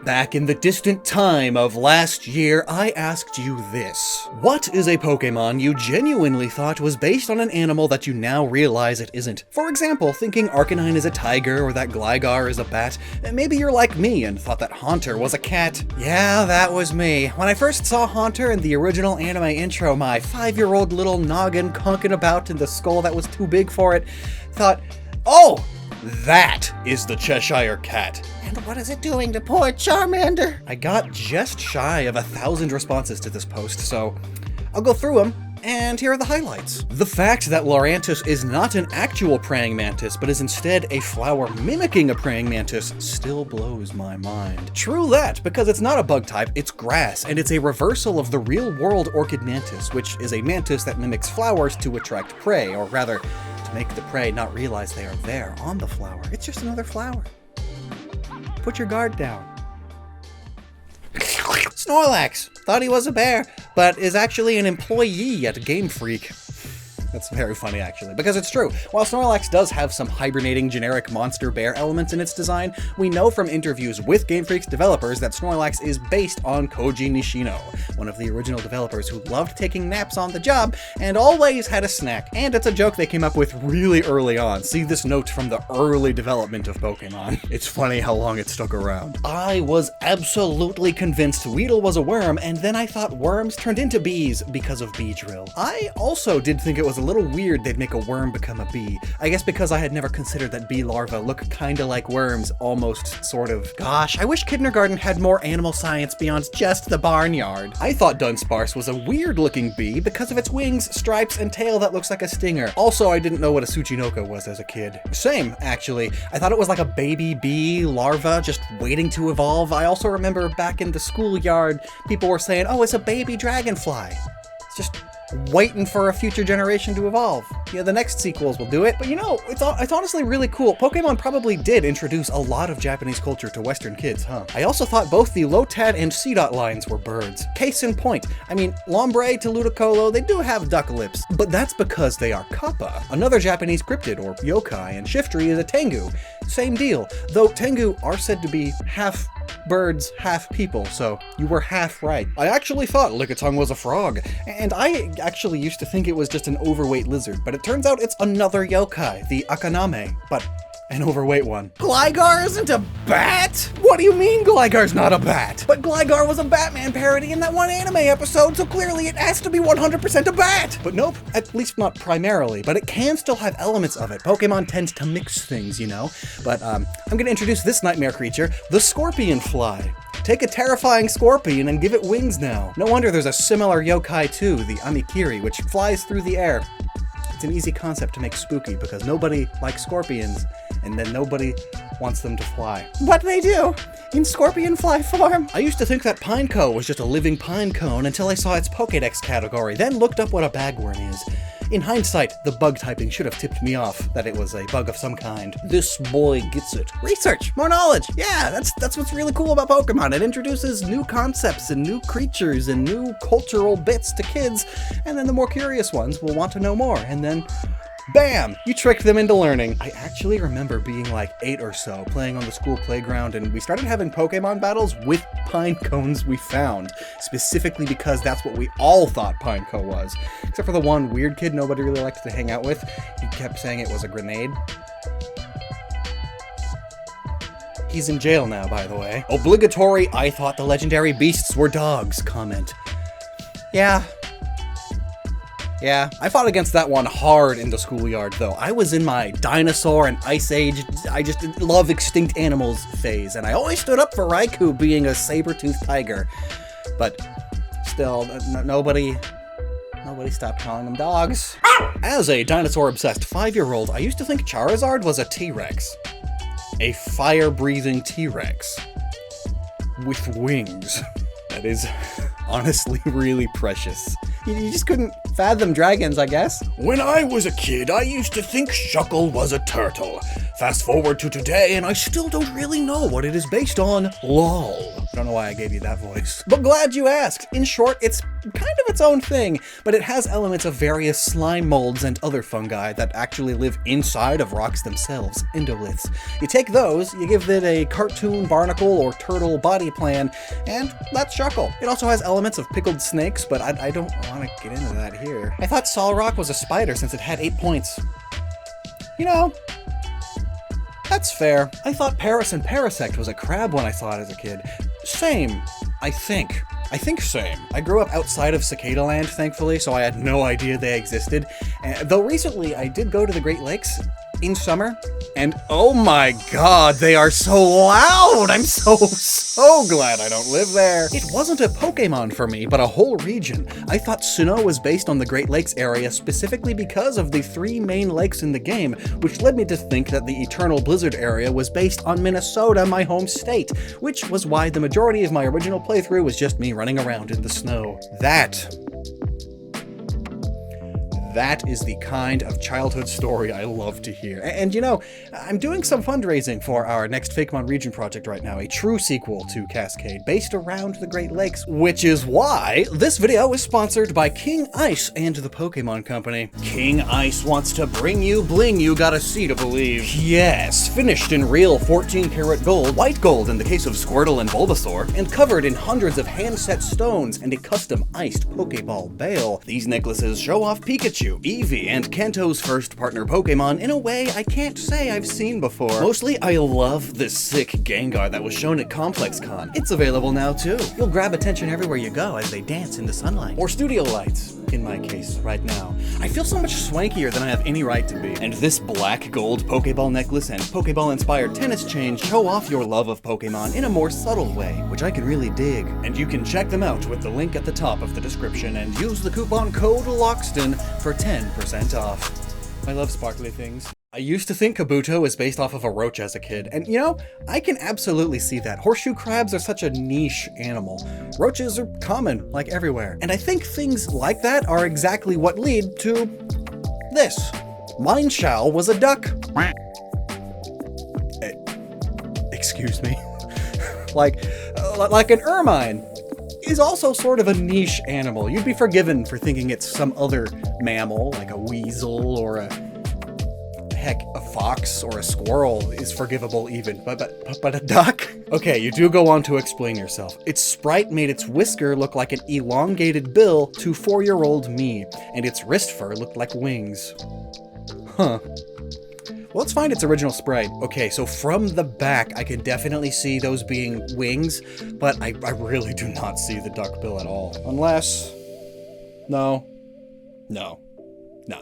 Back in the distant time of last year, I asked you this. What is a Pokemon you genuinely thought was based on an animal that you now realize it isn't? For example, thinking Arcanine is a tiger or that Gligar is a bat. Maybe you're like me and thought that Haunter was a cat. Yeah, that was me. When I first saw Haunter in the original anime intro, my 5-year-old little noggin conking about in the skull that was too big for it, thought, oh, that is the Cheshire Cat. And what is it doing to poor Charmander? I got just shy of 1,000 responses to this post, so I'll go through them, and here are the highlights. The fact that Lurantis is not an actual praying mantis, but is instead a flower mimicking a praying mantis still blows my mind. True that, because it's not a bug type, it's grass, and it's a reversal of the real-world orchid mantis, which is a mantis that mimics flowers to attract prey, or rather, to make the prey not realize they are there on the flower. It's just another flower. Put your guard down. Snorlax! Thought he was a bear, but is actually an employee at Game Freak. That's very funny, actually, because it's true. While Snorlax does have some hibernating generic monster bear elements in its design, we know from interviews with Game Freak's developers that Snorlax is based on Koji Nishino, one of the original developers who loved taking naps on the job and always had a snack. And it's a joke they came up with really early on. See this note from the early development of Pokemon. It's funny how long it stuck around. I was absolutely convinced Weedle was a worm, and then I thought worms turned into bees because of Beedrill. I also did think it was a little weird they'd make a worm become a bee. I guess because I had never considered that bee larvae look kinda like worms, almost, sort of. Gosh, I wish kindergarten had more animal science beyond just the barnyard. I thought Dunsparce was a weird looking bee because of its wings, stripes, and tail that looks like a stinger. Also, I didn't know what a Tsuchinoko was as a kid. Same, actually. I thought it was like a baby bee larva just waiting to evolve. I also remember back in the schoolyard, people were saying, oh, it's a baby dragonfly. It's just waiting for a future generation to evolve. Yeah, the next sequels will do it. But you know, it's honestly really cool. Pokemon probably did introduce a lot of Japanese culture to Western kids, huh? I also thought both the Lotad and C-Dot lines were birds. Case in point, I mean, Lombre to Ludicolo, they do have duck lips, but that's because they are Kappa, another Japanese cryptid or yokai, and Shiftry is a Tengu. Same deal, though Tengu are said to be half birds, half people, so you were half right. I actually thought Lickitung was a frog, and I actually used to think it was just an overweight lizard, but it turns out it's another yokai, the Akaname, but an overweight one. Gligar isn't a bat? What do you mean Gligar's not a bat? But Gligar was a Batman parody in that one anime episode, so clearly it has to be 100% a bat! But nope, at least not primarily, but it can still have elements of it. Pokemon tends to mix things, you know? But I'm gonna introduce this nightmare creature, the Scorpion Fly. Take a terrifying scorpion and give it wings now. No wonder there's a similar yokai too, the Amikiri, which flies through the air. It's an easy concept to make spooky because nobody likes scorpions, and then nobody wants them to fly. But they do, in scorpion fly form. I used to think that Pineco was just a living pine cone until I saw its Pokédex category, then looked up what a bagworm is. In hindsight, the bug typing should have tipped me off that it was a bug of some kind. This boy gets it. Research, more knowledge. Yeah, that's what's really cool about Pokemon. It introduces new concepts and new creatures and new cultural bits to kids, and then the more curious ones will want to know more, and then bam! You tricked them into learning. I actually remember being like 8 or so, playing on the school playground, and we started having Pokemon battles with pine cones we found, specifically because that's what we all thought Pineco was. Except for the one weird kid nobody really liked to hang out with. He kept saying it was a grenade. He's in jail now, by the way. Obligatory I thought the legendary beasts were dogs comment. Yeah, I fought against that one hard in the schoolyard, though. I was in my dinosaur and ice age, I just love extinct animals phase, and I always stood up for Raikou being a saber-toothed tiger. But still, nobody stopped calling them dogs. As a dinosaur-obsessed 5-year-old, I used to think Charizard was a T-Rex. A fire-breathing T-Rex. With wings. That is honestly really precious. You just couldn't fathom dragons, I guess. When I was a kid, I used to think Shuckle was a turtle. Fast forward to today, and I still don't really know what it is based on. LOL. Don't know why I gave you that voice. But glad you asked. In short, it's kind of its own thing, but it has elements of various slime molds and other fungi that actually live inside of rocks themselves, endoliths. You take those, you give it a cartoon barnacle or turtle body plan, and that's Shuckle. It also has elements of pickled snakes, but I don't want to get into that here. I thought Solrock was a spider since it had 8 points. You know, that's fair. I thought Paris and Parasect was a crab when I saw it as a kid. Same, I think. I think same. I grew up outside of Cicada Land, thankfully, so I had no idea they existed. Though recently I did go to the Great Lakes in summer, and oh my god, they are so loud! I'm so glad I don't live there. It wasn't a Pokemon for me, but a whole region. I thought Sinnoh was based on the Great Lakes area specifically because of the 3 main lakes in the game, which led me to think that the Eternal Blizzard area was based on Minnesota, my home state, which was why the majority of my original playthrough was just me running around in the snow. That is the kind of childhood story I love to hear. And you know, I'm doing some fundraising for our next Fakemon region project right now, a true sequel to Cascade, based around the Great Lakes, which is why this video is sponsored by King Ice and the Pokemon Company. King Ice wants to bring you bling you gotta see to believe. Yes, finished in real 14-karat gold, white gold in the case of Squirtle and Bulbasaur, and covered in hundreds of hand-set stones and a custom iced Pokeball bail. These necklaces show off Pikachu, Eevee, and Kanto's first partner Pokemon in a way I can't say I've seen before. Mostly, I love this sick Gengar that was shown at ComplexCon. It's available now too. You'll grab attention everywhere you go as they dance in the sunlight. Or studio lights, in my case, right now. I feel so much swankier than I have any right to be. And this black gold Pokeball necklace and Pokeball-inspired tennis chain show off your love of Pokemon in a more subtle way, which I can really dig. And you can check them out with the link at the top of the description and use the coupon code Lockstin for 10% off. I love sparkly things. I used to think Kabuto was based off of a roach as a kid, and you know, I can absolutely see that. Horseshoe crabs are such a niche animal. Roaches are common, like everywhere. And I think things like that are exactly what lead to this. Mienshao was a duck. Excuse me. like an ermine is also sort of a niche animal. You'd be forgiven for thinking it's some other mammal, like a weasel or heck, a fox or a squirrel is forgivable even, but a duck? Okay, you do go on to explain yourself. Its sprite made its whisker look like an elongated bill to 4-year-old me, and its wrist fur looked like wings. Huh. Well, let's find its original sprite. Okay, so from the back, I can definitely see those being wings, but I really do not see the duck bill at all. Unless... No,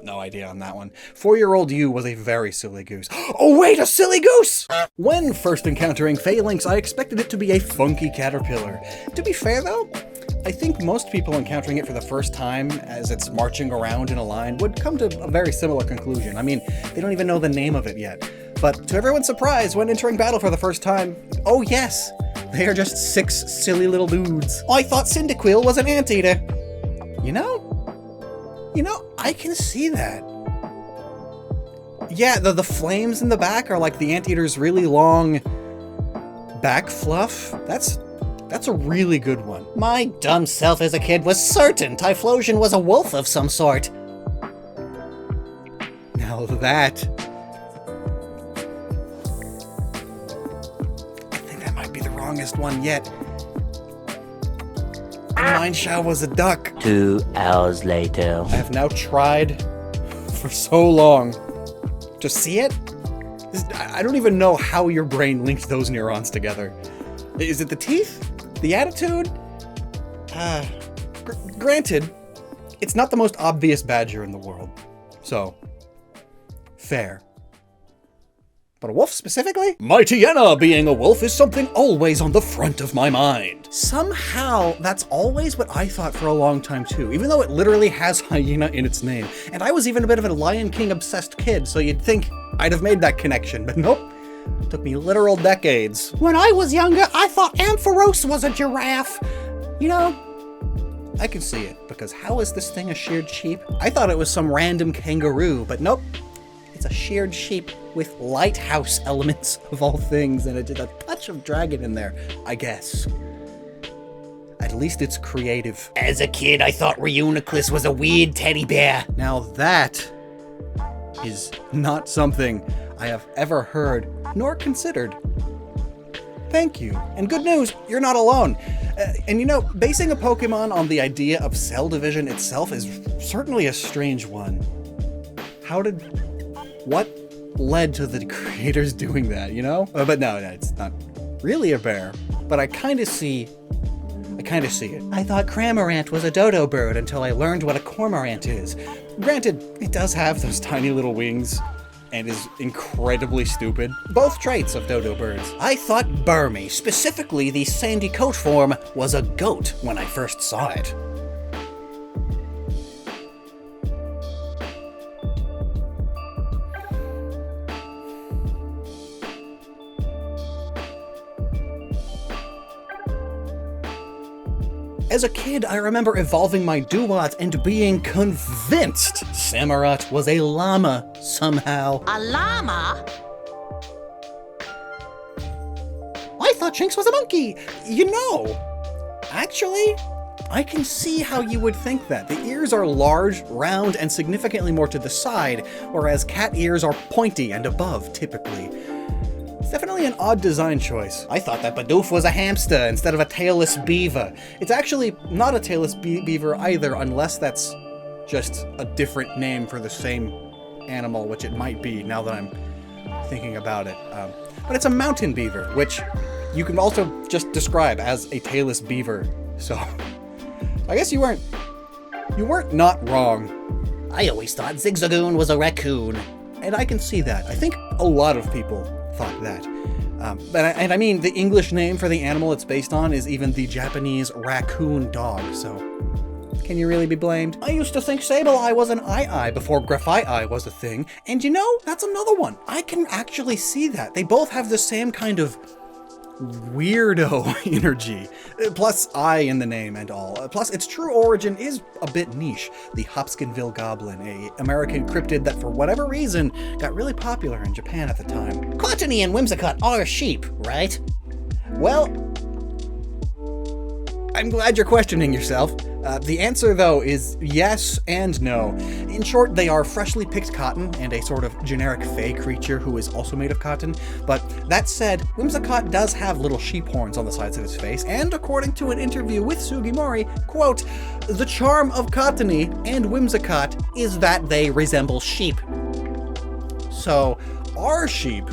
no idea on that one. 4-year-old you was a very silly goose. Oh wait, a silly goose! When first encountering Phalanx, I expected it to be a funky caterpillar. To be fair though, I think most people encountering it for the first time as it's marching around in a line would come to a very similar conclusion. I mean, they don't even know the name of it yet. But to everyone's surprise, when entering battle for the first time, oh yes, they are just 6 silly little dudes. I thought Cyndaquil was an anteater. You know, I can see that. Yeah, the flames in the back are like the anteater's really long back fluff. That's a really good one. My dumb self as a kid was certain Typhlosion was a wolf of some sort. Now that... I think that might be the wrongest one yet. Mienshao was a duck. 2 hours later. I have now tried for so long to see it. I don't even know how your brain linked those neurons together. Is it the teeth? The attitude? Granted, it's not the most obvious badger in the world. So, fair. But a wolf specifically? Mightyena being a wolf is something always on the front of my mind. Somehow, that's always what I thought for a long time too, even though it literally has hyena in its name. And I was even a bit of a Lion King obsessed kid, so you'd think I'd have made that connection, but nope. It took me literal decades. When I was younger, I thought Ampharos was a giraffe. You know, I can see it, because how is this thing a sheared sheep? I thought it was some random kangaroo, but nope. It's a sheared sheep with lighthouse elements of all things, and a touch of dragon in there, I guess. At least it's creative. As a kid, I thought Reuniclus was a weird teddy bear. Now that is not something I have ever heard nor considered. Thank you. And good news, you're not alone. And you know, basing a Pokemon on the idea of cell division itself is certainly a strange one. What led to the creators doing that, you know? But no, it's not really a bear, but I kind of see it. I thought Cramorant was a dodo bird until I learned what a cormorant is. Granted, it does have those tiny little wings and is incredibly stupid. Both traits of dodo birds. I thought Burmy, specifically the sandy coat form, was a goat when I first saw it. As a kid, I remember evolving my Duat and being convinced Samurott was a llama somehow. A llama? I thought Shinx was a monkey. You know, actually, I can see how you would think that. The ears are large, round, and significantly more to the side, whereas cat ears are pointy and above, typically. It's definitely an odd design choice. I thought that Bidoof was a hamster instead of a tailless beaver. It's actually not a tailless beaver either, unless that's just a different name for the same animal, which it might be now that I'm thinking about it. But it's a mountain beaver, which you can also just describe as a tailless beaver. So I guess you weren't not wrong. I always thought Zigzagoon was a raccoon. And I can see that. I think a lot of people thought that. And I mean, the English name for the animal it's based on is even the Japanese raccoon dog, so can you really be blamed? I used to think Sableye was an eye before Graphite was a thing, and you know, that's another one. I can actually see that. They both have the same kind of weirdo energy. Plus I in the name and all. Plus its true origin is a bit niche. The Hopkinsville Goblin, a American cryptid that for whatever reason got really popular in Japan at the time. Cottony and Whimsicott are sheep, right? Well, I'm glad you're questioning yourself. The answer, though, is yes and no. In short, they are freshly picked cotton and a sort of generic fey creature who is also made of cotton. But that said, Whimsicott does have little sheep horns on the sides of his face, and according to an interview with Sugimori, quote, "The charm of Cottony and Whimsicott is that they resemble sheep." So, are sheep?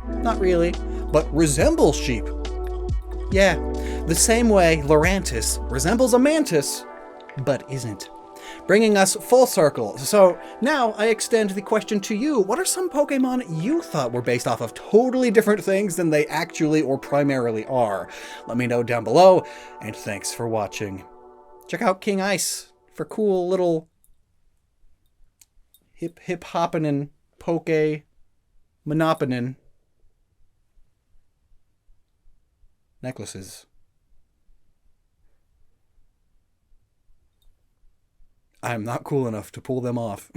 Not really, but resemble sheep. Yeah, the same way Lurantis resembles a mantis, but isn't. Bringing us full circle. So now I extend the question to you. What are some Pokemon you thought were based off of totally different things than they actually or primarily are? Let me know down below, and thanks for watching. Check out King Ice for cool little hip-hoppenin' poke monoponin' necklaces. I'm not cool enough to pull them off.